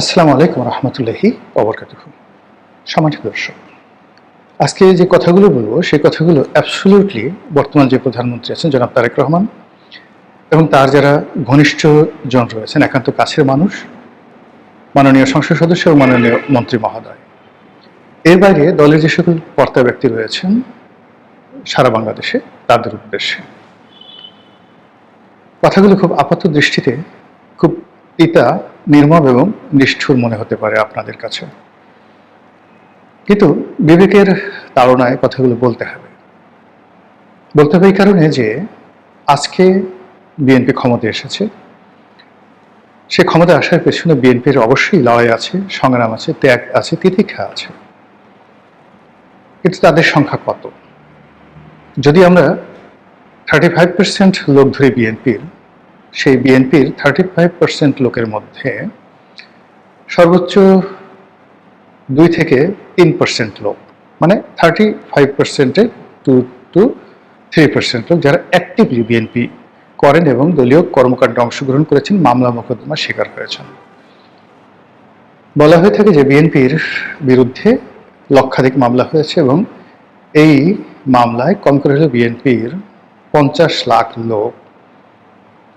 আসসালামু আলাইকুম রহমতুল্লাহি ওবরকাতুহু। সম্মানিত দর্শক, আজকে যে কথাগুলো বলবো সেই কথাগুলো অ্যাবসলিউটলি বর্তমান যে প্রধানমন্ত্রী আছেন জনাব তারেক রহমান এবং তার যারা ঘনিষ্ঠ জন রয়েছেন, একান্ত কাছের মানুষ, মাননীয় সংসদ সদস্য এবং মাননীয় মন্ত্রী মহোদয়, এর বাইরে দলের যে সকল কর্তা ব্যক্তি রয়েছেন সারা বাংলাদেশে, তাদের উদ্দেশ্যে কথাগুলো খুব আপাত দৃষ্টিতে খুব তিতা, নির্মম এবং নিষ্ঠুর মনে হতে পারে আপনাদের কাছে, কিন্তু বিবেকের তাড়নায় কথাগুলো বলতে হবে এই কারণে যে আজকে বিএনপি ক্ষমতায় এসেছে। সে ক্ষমতা আসার পেছনে বিএনপির অবশ্যই লড়াই আছে, সংগ্রাম আছে, ত্যাগ আছে, তিতিক্ষা আছে, কিন্তু তাদের সংখ্যা কত? যদি আমরা 35% লোক ধরে বিএনপির, সেই বিএনপির 35% লোকের মধ্যে সর্বোচ্চ 2 থেকে 3% লোক, মানে 35%-এর 2 to 3% লোক যারা অ্যাক্টিভলি বিএনপি করেন এবং দলীয় কর্মকাণ্ডে অংশগ্রহণ করেছেন, মামলা মোকদ্দমার শিকার হয়েছেন। বলা হয়ে থাকে যে বিএনপির বিরুদ্ধে লক্ষাধিক মামলা হয়েছে এবং এই মামলায় কম করে হলে বিএনপির 50 লাখ লোক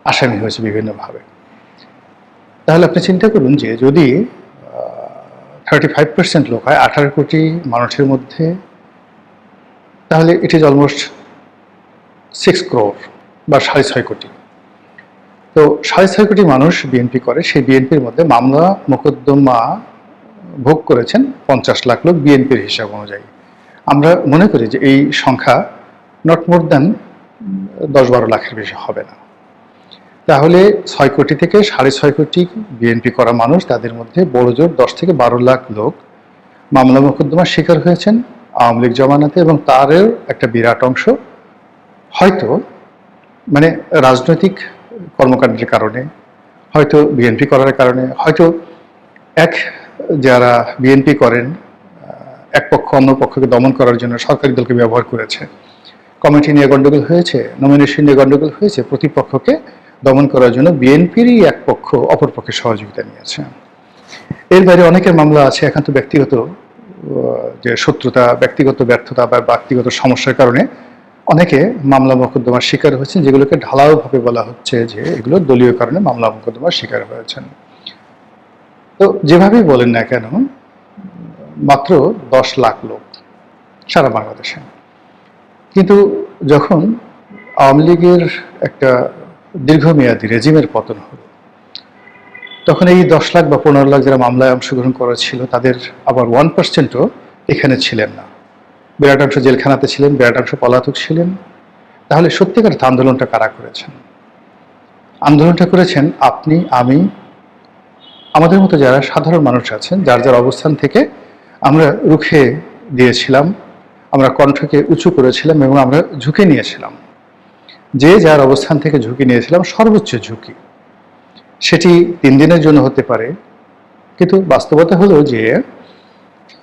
আসামি হয়েছে বিভিন্নভাবে। তাহলে আপনি চিন্তা করুন যে যদি 35% লোক হয় 18 কোটি মানুষের মধ্যে, তাহলে ইট ইজ অলমোস্ট 6 crore বা 6.5 কোটি। তো 6.5 কোটি মানুষ বিএনপি করে, সেই বিএনপির মধ্যে মামলা মোকদ্দমা ভোগ করেছেন 50 লাখ লোক বিএনপির হিসাব অনুযায়ী। আমরা মনে করি যে এই সংখ্যা নট মোর দ্যান 10-12 লাখের বেশি হবে না। তাহলে 6 কোটি থেকে 6.5 কোটি বিএনপি করা মানুষ, তাদের মধ্যে বড় জোর 10 থেকে 12 লাখ লোক মামলা মোকদ্দমার শিকার হয়েছেন আওয়ামী লীগ জমানাতে, এবং তারও একটা বিরাট অংশ হয়তো মানে রাজনৈতিক কর্মকাণ্ডের কারণে, হয়তো বিএনপি করার কারণে, হয়তো যারা বিএনপি করেন এক পক্ষ অন্য পক্ষকে দমন করার জন্য সরকারি দলকে ব্যবহার করেছে, কমিটি নিয়ে গণ্ডগোল হয়েছে, নমিনেশন নিয়ে গণ্ডগোল হয়েছে, প্রতিপক্ষকে দমন করার জন্য বিএনপিরই এক পক্ষ অপর পক্ষের সহযোগিতা নিয়েছে। এর বাইরে অনেকের মামলা আছে একান্ত ব্যক্তিগত যে শত্রুতা, ব্যক্তিগত ব্যর্থতা বা ব্যক্তিগত সমস্যার কারণে অনেকে মামলা মোকদ্দমার শিকার হয়েছেন, যেগুলোকে ঢালাওভাবে বলা হচ্ছে যে এগুলো দলীয় কারণে মামলা মোকদ্দমার শিকার হয়েছেন। তো যেভাবেই বলেন না কেন, মাত্র 10 লাখ লোক সারা বাংলাদেশে। কিন্তু যখন আওয়ামী লীগের একটা দীর্ঘমেয়াদী রেজিমের পতন হলো, তখন এই 10 লাখ বা 15 লাখ যারা মামলায় অংশগ্রহণ করেছিল, তাদের আবার 1%ও এখানে ছিলেন না। বিরাট অংশ জেলখানাতে ছিলেন, বিরাট অংশ পলাতক ছিলেন। তাহলে সত্যিকার আন্দোলনটা কারা করেছেন? আন্দোলনটা করেছেন আপনি, আমি, আমাদের মতো যারা সাধারণ মানুষ আছেন, যার যার অবস্থান থেকে আমরা রুখে দিয়েছিলাম, আমরা কণ্ঠকে উঁচু করেছিলাম এবং আমরা ঝুঁকি নিয়েছিলাম। যে যার অবস্থান থেকে ঝুঁকি নিয়েছিলাম, সর্বোচ্চ ঝুঁকি, সেটি 3 দিনের জন্য হতে পারে, কিন্তু বাস্তবতা হলো যে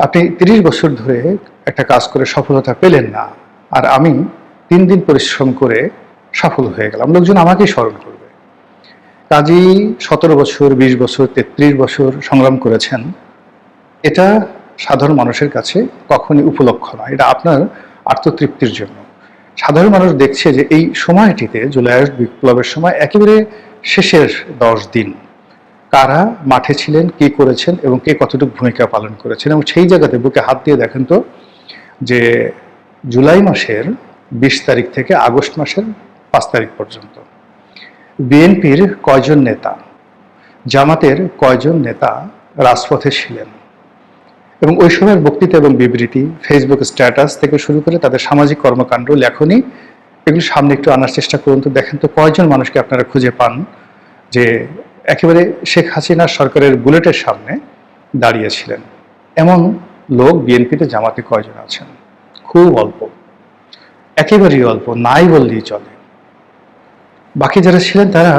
আপনি 30 বছর ধরে একটা কাজ করে সফলতা পেলেন না, আর আমি 3 দিন পরিশ্রম করে সফল হয়ে গেলাম, লোকজন আমাকেই স্মরণ করবে। কাজেই 17 বছর, 20 বছর, 33 বছর সংগ্রাম করেছেন, এটা সাধারণ মানুষের কাছে কখনই উপলক্ষ নয়। এটা আপনার আত্মতৃপ্তির জন্য। সাধারণ মানুষ দেখছে যে এই সময়টিতে, জুলাই আগস্ট বিপ্লবের সময় একেবারে শেষের 10 দিন, কারা মাঠে ছিলেন, কে করেছেন এবং কে কতটুকু ভূমিকা পালন করেছেন। এবং সেই জায়গাতে বুকে হাত দিয়ে দেখেন তো যে জুলাই মাসের 20 তারিখ থেকে আগস্ট মাসের 5 তারিখ পর্যন্ত বিএনপির কয়জন নেতা, জামাতের কয়জন নেতা রাজপথে ছিলেন, এবং ওই সময়ের বক্তৃতা এবং বিবৃতি, ফেসবুক স্ট্যাটাস থেকে শুরু করে তাদের সামাজিক কর্মকাণ্ড, লেখনী, এগুলো সামনে একটু আনার চেষ্টা করুন তো। দেখেন তো কয়জন মানুষকে আপনারা খুঁজে পান যে একেবারে শেখ হাসিনার সরকারের বুলেটের সামনে দাঁড়িয়েছিলেন। এমন লোক বিএনপিতে, জামাতে কয়জন আছেন? খুব অল্প, একেবারেই অল্প, নাই বললেই চলে। বাকি যারা ছিলেন তারা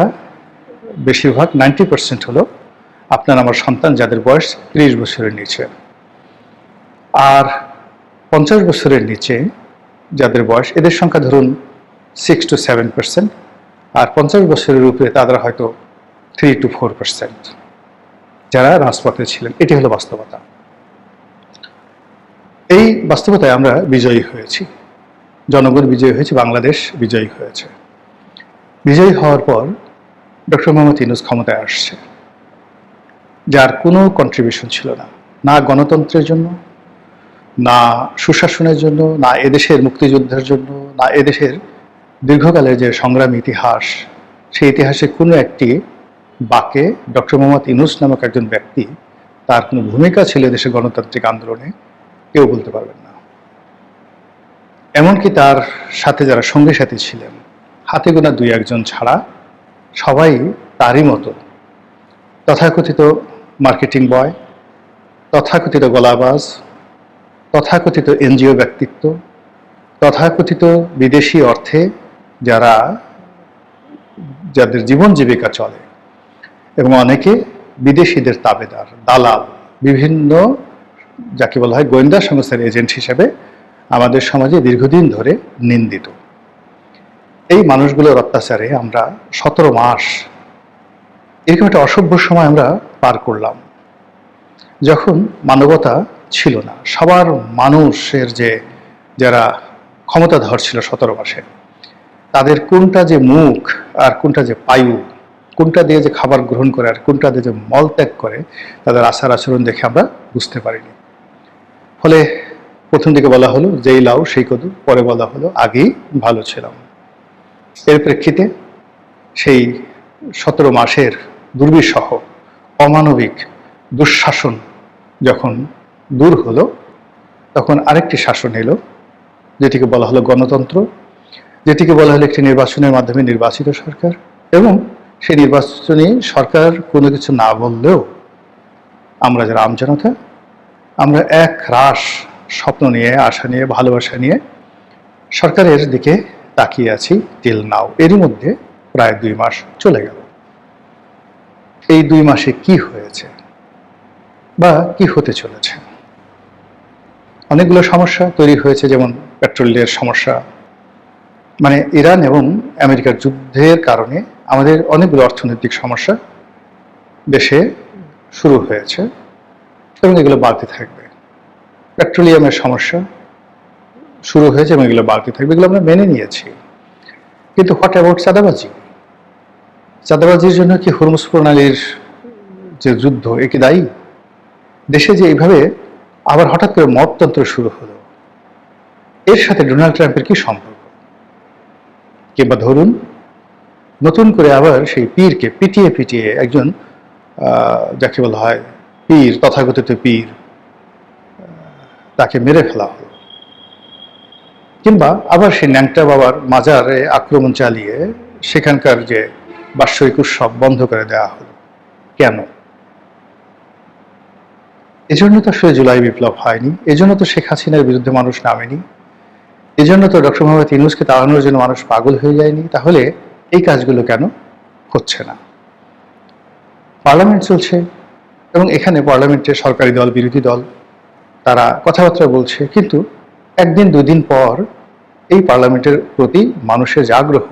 বেশিরভাগ 90% হলো আপনার আমার সন্তান, যাদের বয়স 30 বছরের নিচে, আর 50 বছরের নিচে যাদের বয়স, এদের সংখ্যা ধরুন 6 to 7%, আর 50 বছরের উপরে তাদের হয়তো 3 to 4%। যারা রাজপথে ছিলেন। এটি হলো বাস্তবতা। এই বাস্তবতায় আমরা বিজয়ী হয়েছি, জনগণ বিজয়ী হয়েছে, বাংলাদেশ বিজয়ী হয়েছে। বিজয়ী হওয়ার পর ডক্টর মোহাম্মদ ইউনূস ক্ষমতায় আসছে, যার কোনো কন্ট্রিবিউশন ছিল না, না গণতন্ত্রের জন্য, না সুশাসনের জন্য, না এদেশের মুক্তিযুদ্ধের জন্য, না এদেশের দীর্ঘকালের যে সংগ্রাম ইতিহাস, সেই ইতিহাসে কোনো একটি বাঁকে ডক্টর মোহাম্মদ ইউনূস নামক একজন ব্যক্তি তার কোনো ভূমিকা ছিল দেশের গণতান্ত্রিক আন্দোলনে কেউ বলতে পারবেন না। এমনকি তার সাথে যারা সঙ্গী সাথী ছিলেন, হাতে গোনা দুই একজন ছাড়া সবাই তারই মতো তথাকথিত মার্কেটিং বয়, তথাকথিত গলাবাজ, তথাকথিত এনজিও ব্যক্তিত্ব, তথাকথিত বিদেশি অর্থে যাদের জীবন জীবিকা চলে, এবং অনেকে বিদেশিদের তাবেদার, দালাল, বিভিন্ন যাকে বলা হয় গোয়েন্দা সংস্থার এজেন্ট হিসেবে আমাদের সমাজে দীর্ঘদিন ধরে নিন্দিত। এই মানুষগুলোর অত্যাচারে আমরা 17 মাস এরকম একটা অসভ্য সময় আমরা পার করলাম, যখন মানবতা ছিল না। সবার মানুষের যারা ক্ষমতাধর ছিল 17 মাসে, তাদের কোনটা যে মুখ আর কোনটা যে পায়ু, কোনটা দিয়ে যে খাবার গ্রহণ করে আর কোনটা দিয়ে যে মল ত্যাগ করে, তাদের আচার আচরণ দেখে আমরা বুঝতে পারিনি। ফলে প্রথম দিকে বলা হলো যেই লাউ সেই কদু, পরে বলা হলো আগেই ভালো ছিলাম। এর প্রেক্ষিতে সেই 17 মাসের দুর্বিষহ অমানবিক দুঃশাসন যখন দূর হলো, তখন আরেকটি শাসন এলো, যেটিকে বলা হলো গণতন্ত্র, যেটিকে বলা হলো একটি নির্বাচনের মাধ্যমে নির্বাচিত সরকার। এবং সেই নির্বাচনী সরকার কোনো কিছু না বললেও আমরা যারা আমজনতা, আমরা এক রাশ স্বপ্ন নিয়ে, আশা নিয়ে, ভালোবাসা নিয়ে সরকারের দিকে তাকিয়ে আছি টিল নাও। এরই মধ্যে প্রায় 2 মাস চলে গেল। এই 2 মাসে কি হয়েছে বা কি হতে চলেছে? অনেকগুলো সমস্যা তৈরি হয়েছে, যেমন পেট্রোলের সমস্যা, মানে ইরান এবং আমেরিকার যুদ্ধের কারণে আমাদের অনেকগুলো অর্থনৈতিক সমস্যা দেশে শুরু হয়েছে এবং এগুলো বাড়তে থাকবে। পেট্রোলিয়ামের সমস্যা শুরু হয়েছে এবং এগুলো বাড়তে থাকবে, এগুলো আমরা মেনে নিয়েছি। কিন্তু হোয়াট অ্যাবাউট চাঁদাবাজি? চাঁদাবাজির জন্য কি হরমুজ প্রণালীর যে যুদ্ধ এ কি দায়ী? দেশে যে এইভাবে আবার হঠাৎ করে মততন্ত্র শুরু হলো, এর সাথে ডোনাল্ড ট্রাম্পের কি সম্পর্ক? কিংবা ধরুন নতুন করে আবার সেই পীরকে পিটিয়ে পিটিয়ে একজন যাকে বলা হয় পীর, তথাকথিত পীর, তাকে মেরে ফেলা হলো। কিংবা আবার সেই ন্যাংটা বাবার মাজারে আক্রমণ চালিয়ে সেখানকার যে বাৎসরিক উৎসব বন্ধ করে দেওয়া হলো। কেন? এজন্য তো আসলে জুলাই বিপ্লব হয়নি, এজন্য তো শেখ হাসিনার বিরুদ্ধে মানুষ নামেনি, এজন্য তো ডক্টর মোহাম্মদ ইউনূসকে তাড়ানোর জন্য মানুষ পাগল হয়ে যায়নি। তাহলে এই কাজগুলো কেন হচ্ছে না? পার্লামেন্ট চলছে এবং এখানে পার্লামেন্টে সরকারি দল, বিরোধী দল তারা কথাবার্তা বলছে, কিন্তু একদিন 2 দিন পর এই পার্লামেন্টের প্রতি মানুষের যে আগ্রহ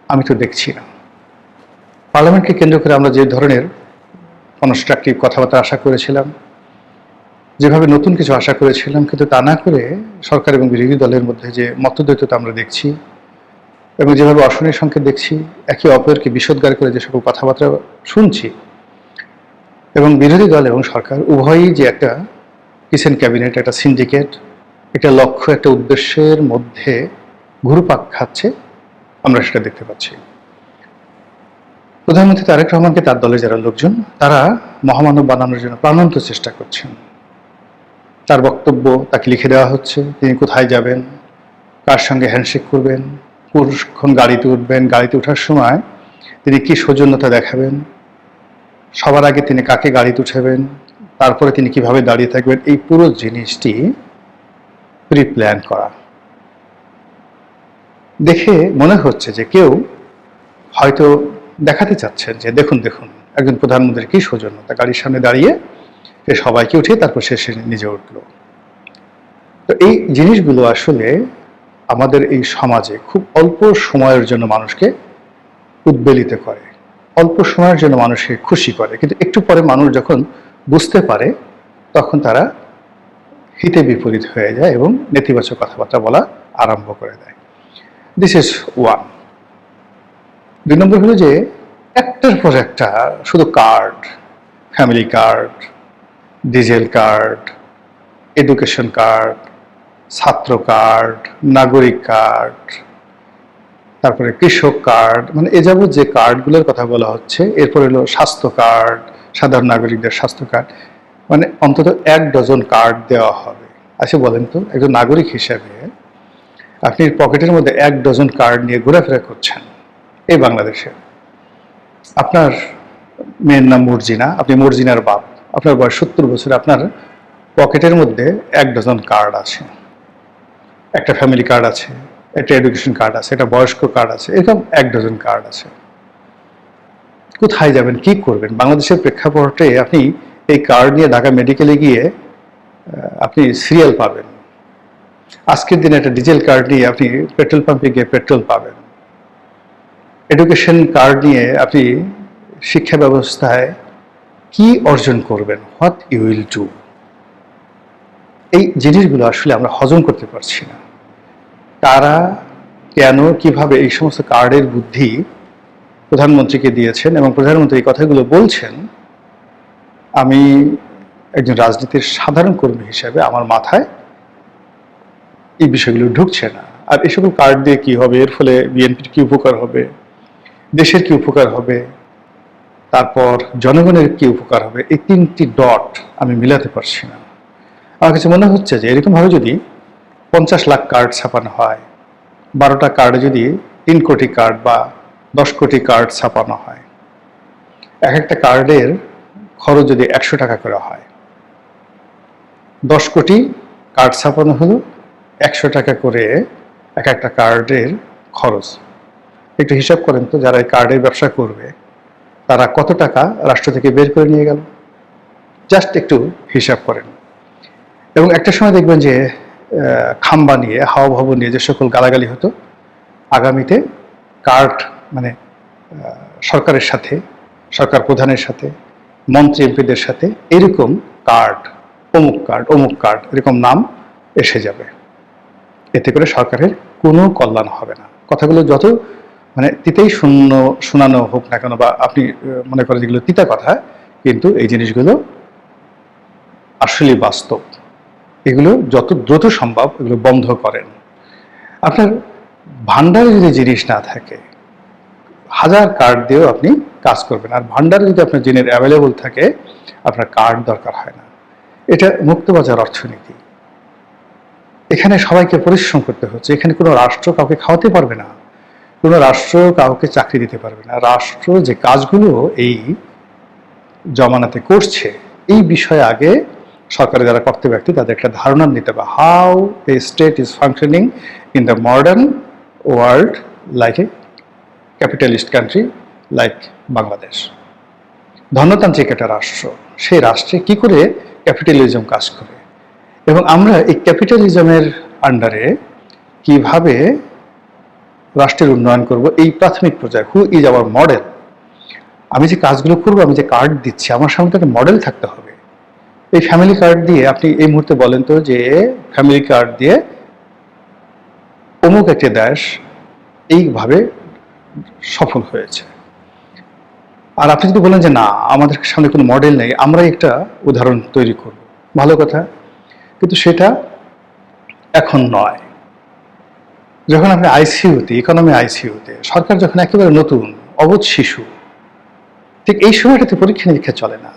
আমি তো দেখছি না। পার্লামেন্টকে কেন্দ্র করে আমরা যে ধরনের কনস্ট্রাকটিভ কথাবার্তা আশা করেছিলাম, যেভাবে নতুন কিছু আশা করেছিলাম, কিন্তু তা না করে সরকার এবং বিরোধী দলের মধ্যে যে মতদ্বৈততা আমরা দেখছি এবং যেভাবে অশনির সংকেত দেখছি, একে অপরকে বিষোদ্গার করে যে সকল কথাবার্তা শুনছি, এবং বিরোধী দল এবং সরকার উভয়ই যে একটা কিচেন ক্যাবিনেট, একটা সিন্ডিকেট, একটা লক্ষ্য, একটা উদ্দেশ্যের মধ্যে ঘুরপাক খাচ্ছে, আমরা সেটা দেখতে পাচ্ছি। প্রধানমন্ত্রী তারেক রহমানকে তার দলের যারা লোকজন, তারা মহামানব বানানোর জন্য প্রাণান্ত চেষ্টা করছেন। তার বক্তব্য তাকে লিখে দেওয়া হচ্ছে, তিনি কোথায় যাবেন, কার সঙ্গে হ্যান্ডশেক করবেন, কখন গাড়িতে উঠবেন, গাড়িতে ওঠার সময় তিনি কি সৌজন্যতা দেখাবেন, সবার আগে তিনি কাকে গাড়িতে উঠাবেন, তারপরে তিনি কিভাবে দাঁড়িয়ে থাকবেন, এই পুরো জিনিসটি প্রি প্ল্যান করা। দেখে মনে হচ্ছে যে কেউ হয়তো দেখাতে চাচ্ছেন যে দেখুন দেখুন একজন প্রধানমন্ত্রীর কি সৌজন্যতা, গাড়ির সামনে দাঁড়িয়ে সে সবাইকে উঠিয়ে তারপর সে নিজে উঠলো। তো এই জিনিসগুলো আসলে আমাদের এই সমাজে খুব অল্প সময়ের জন্য মানুষকে উদ্বেলিত করে। অল্প সময়ের জন্য মানুষকে খুশি করে, কিন্তু একটু পরে মানুষ যখন বুঝতে পারে তখন তারা হিতে বিপরীত হয়ে যায় এবং নেতিবাচক কথাবার্তা বলা আরম্ভ করে দেয়। This is one. 2 নম্বর হলো যে একটার পর একটা শুধু card, family card, diesel card, education card, ছাত্র কার্ড, নাগরিক কার্ড, তারপরে কৃষক কার্ড, মানে এ যাবৎ যে কার্ডগুলোর কথা বলা হচ্ছে, এরপর হলো স্বাস্থ্য কার্ড, সাধারণ নাগরিকদের স্বাস্থ্য কার্ড, মানে অন্তত 1 ডজন কার্ড দেওয়া হবে। আচ্ছা বলেন তো, একজন নাগরিক হিসেবে আপনি পকেটের মধ্যে 1 ডজন কার্ড নিয়ে ঘোরাফেরা করছেন এই বাংলাদেশে। আপনার মেয়ের নাম মর্জিনা, আপনি মর্জিনার বাপ, আপনার বয়স 70 বছর, আপনার পকেটের মধ্যে 1 ডজন কার্ড আছে। একটা ফ্যামিলি কার্ড আছে, একটা এডুকেশন কার্ড আছে, একটা বয়স্ক কার্ড আছে, এরকম 1 ডজন কার্ড আছে। কোথায় যাবেন, কি করবেন? বাংলাদেশের প্রেক্ষাপটে আপনি এই কার্ড নিয়ে ঢাকা মেডিকেলে গিয়ে আপনি সিরিয়াল পাবেন। আজকের দিনে একটা ডিজেল কার্ড নিয়ে আপনি পেট্রোল পাম্পে গিয়ে পেট্রোল পাবেন। এডুকেশন কার্ড নিয়ে আপনি শিক্ষা ব্যবস্থায় কি অর্জন করবেন, হোয়াট ইউ উইল ডু। এই জিনিসগুলো আসলে আমরা হজম করতে পারছি না। তারা কেন, কিভাবে এই সমস্ত কার্ডের বুদ্ধি প্রধানমন্ত্রীকে দিয়েছেন এবং প্রধানমন্ত্রী এই কথাগুলো বলছেন, আমি একজন রাজনীতির সাধারণ কর্মী হিসেবে আমার মাথায় এই বিষয়গুলো ঢুকছে না। আর এই সকল কার্ড দিয়ে কি হবে, এর ফলে বিএনপির কি উপকার হবে, দেশের কি উপকার হবে, তারপর জনগণের কি উপকার হবে, এই 3টি ডট আমি মিলাতে পারছি না। আমার কাছে মনে হচ্ছে যে এরকমভাবে যদি 50 লাখ কার্ড ছাপানো হয়, 12টা কার্ডে যদি 3 কোটি কার্ড বা 10 কোটি কার্ড ছাপানো হয়, এক একটা কার্ডের খরচ যদি 100 টাকা করে হয়, 10 কোটি কার্ড ছাপানো হলো 100 টাকা করে এক একটা কার্ডের খরচ। একটু হিসাব করেন তো, যারা এই কার্ডের ব্যবসা করবে তারা কত টাকা রাষ্ট্র থেকে বের করে নিয়ে গেল, জাস্ট একটু হিসাব করেন। এবং একটা সময় দেখবেন যে খাম্বা নিয়ে, হাওয়া ভবন নিয়ে যে সকল গালাগালি হতো, আগামীতে কার্ড মানে সরকারের সাথে, সরকার প্রধানের সাথে, মন্ত্রী এমপিদের সাথে এরকম কার্ড, অমুক কার্ড এরকম নাম এসে যাবে। এতে করে সরকারের কোনো কল্যাণ হবে না। কথাগুলো যত মানে তিতেই শোনানো হোক না কেন, বা আপনি মনে করেন যেগুলো তিতা কথা, কিন্তু এই জিনিসগুলো আসলে বাস্তব। এগুলো যত দ্রুত সম্ভব এগুলো বন্ধ করেন। আপনার ভান্ডারে যদি জিনিস না থাকে, 1000 কার্ড দিয়েও আপনি কাজ করবেন। আর ভান্ডারে যদি আপনার জিনিস অ্যাভেলেবল থাকে, আপনার কার্ড দরকার হয় না। এটা মুক্তবাজার অর্থনীতি। এখানে সবাইকে পরিশ্রম করতে হচ্ছে। এখানে কোনো রাষ্ট্র কাউকে খাওয়াতে পারবে না, কোনো রাষ্ট্র কাউকে চাকরি দিতে পারবে না। রাষ্ট্র যে কাজগুলো এই জমানাতে করছে, এই বিষয়ে আগে সরকারের যারা কর্তব্য ব্যক্তি তাদের একটা ধারণা নিতে হবে, how a state is functioning in the modern world, like a capitalist country like Bangladesh. ধনতান্ত্রিক একটা রাষ্ট্র, সেই রাষ্ট্রে কি করে ক্যাপিটালিজম কাজ করে, এবং আমরা এই ক্যাপিটালিজমের আন্ডারে কিভাবে রাষ্ট্রের উন্নয়ন করব, এই প্রাথমিক পর্যায়ে হু ইজ আওয়ার মডেল। আমি যে কাজগুলো করবো, আমি যে কার্ড দিচ্ছি, আমার সামনে একটা মডেল থাকতে হবে। এই ফ্যামিলি কার্ড দিয়ে আপনি এই মুহূর্তে বলেন তো যে ফ্যামিলি কার্ড দিয়ে অমুক একটা দেশ এইভাবে সফল হয়েছে, আর আপনি যদি বলেন যে না, আমাদের সামনে কোনো মডেল নেই, আমরাই একটা উদাহরণ তৈরি করব, ভালো কথা, কিন্তু সেটা এখন নয়। যখন আপনি আইসিইউতে, ইকোনমি আইসিইউতে, সরকার যখন একেবারে নতুন অবুঝ শিশু, ঠিক এই সময়টাতে পরীক্ষা নিরীক্ষা চলে না।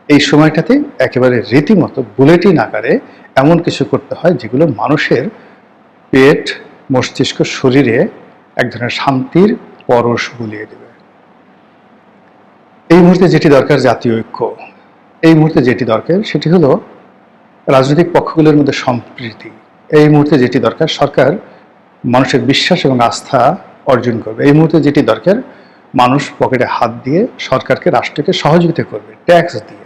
এই সময়টাতে একেবারে রীতিমতো বুলেটিন আকারে এমন কিছু করতে হয় যেগুলো মানুষের পেট, মস্তিষ্ক, শরীরে এক ধরনের শান্তির পরশ বুলিয়ে দেবে। এই মুহূর্তে যেটি দরকার জাতীয় ঐক্য, এই মুহূর্তে যেটি দরকার সেটি হলো রাজনৈতিক পক্ষগুলোর মধ্যে সম্প্রীতি। এই মুহূর্তে যেটি দরকার, সরকার মানুষের বিশ্বাস এবং আস্থা অর্জন করবে। এই মুহূর্তে যেটি দরকার, মানুষ পকেটে হাত দিয়ে সরকারকে, রাষ্ট্রকে সহযোগিতা করবে ট্যাক্স দিয়ে।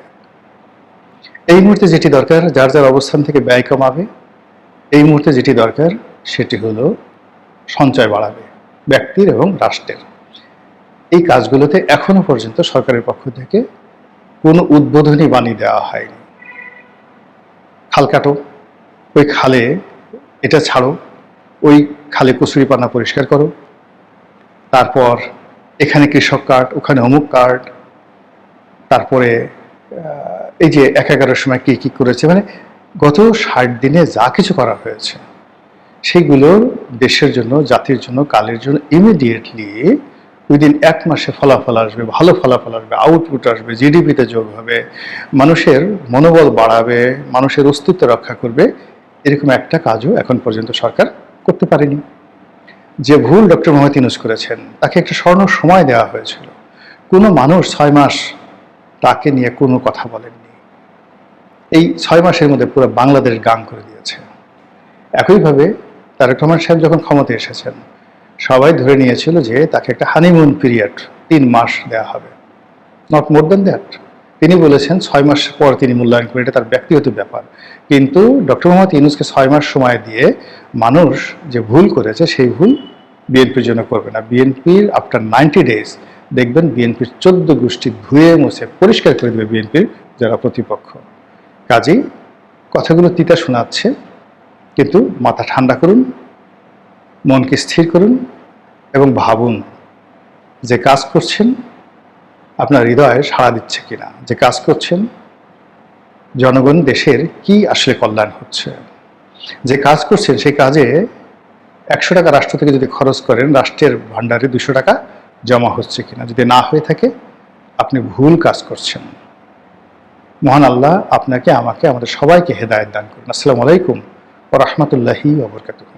এই মুহূর্তে যেটি দরকার, যার যার অবস্থান থেকে ব্যয় কমাবে। এই মুহূর্তে যেটি দরকার সেটি হলো সঞ্চয় বাড়াবে ব্যক্তির এবং রাষ্ট্রের। এই কাজগুলোতে এখনো পর্যন্ত সরকারের পক্ষ থেকে কোনো উদ্বোধনী বাণী দেওয়া হয়নি। খাল কাটো, ওই খালে এটা ছাড়ো, ওই খালে কচুরিপানা পরিষ্কার করো, তারপর এখানে কৃষক কার্ড, ওখানে অমুক কার্ড, তারপরে এই যে ১/১১ সময় কি কি করেছে, মানে গত ৬০ দিনে যা কিছু করা হয়েছে সেগুলোর দেশের জন্য, জাতির জন্য, কালের জন্য ইমিডিয়েটলি উইদিন ১ মাসে ফলাফল আসবে, ভালো ফলাফল আসবে, আউটপুট আসবে, জিডিপিতে যোগ হবে, মানুষের মনোবল বাড়াবে, মানুষের অস্তিত্ব রক্ষা করবে, এরকম একটা কাজও এখন পর্যন্ত সরকার করতে পারেনি। যে ভুল ডক্টর মোহাম্মদ ইউনূস করেছেন, তাকে একটা স্বর্ণ সময় দেওয়া হয়েছিল। কোনো মানুষ ৬ মাস তাকে নিয়ে কোনো কথা বলেননি। এই ৬ মাসের মধ্যে পুরো বাংলাদেশ গান করে দিয়েছে। একইভাবে তারেক রহমান সাহেব যখন ক্ষমতায় এসেছেন, সবাই ধরে নিয়েছিল যে তাকে একটা হানিমুন পিরিয়ড ৩ মাস দেওয়া হবে, নট মোর দ্যান দ্যাট। তিনি বলেছেন ৬ মাস পর তিনি মূল্যায়ন করেন, এটা তার ব্যক্তিগত ব্যাপার। কিন্তু ডক্টর মোহাম্মদ ইউনূসকে ৬ মাস সময় দিয়ে মানুষ যে ভুল করেছে সেই ভুল বিএনপির জন্য করবে না। বিএনপির আফটার 90 ডেজ দেখবেন বিএনপির ১৪ গোষ্ঠী ধুয়ে মুছে পরিষ্কার করে দেবে বিএনপির যারা প্রতিপক্ষ। কাজেই কথাগুলো তিতা শোনাচ্ছে, কিন্তু মাথা ঠান্ডা করুন, মনকে স্থির করুন এবং ভাবুন যে কাজ করছেন আপনার হৃদয়ে সাড়া দিচ্ছে কিনা, যে কাজ করছেন জনগণ দেশের কি আসলে কল্যাণ হচ্ছে, যে কাজ করছেন সেই কাজে ১০০ টাকা রাষ্ট্র থেকে যদি খরচ করেন, রাষ্ট্রের ভান্ডারে ২০০ টাকা জমা হচ্ছে কিনা। যদি না হয়ে থাকে আপনি ভুল কাজ করছেন। মহান আল্লাহ আপনাকে, আমাকে, আমাদের সবাইকে হেদায়েত দান করুন। আসসালামু আলাইকুম ওয়া রাহমাতুল্লাহি ওয়া বারাকাতুহু।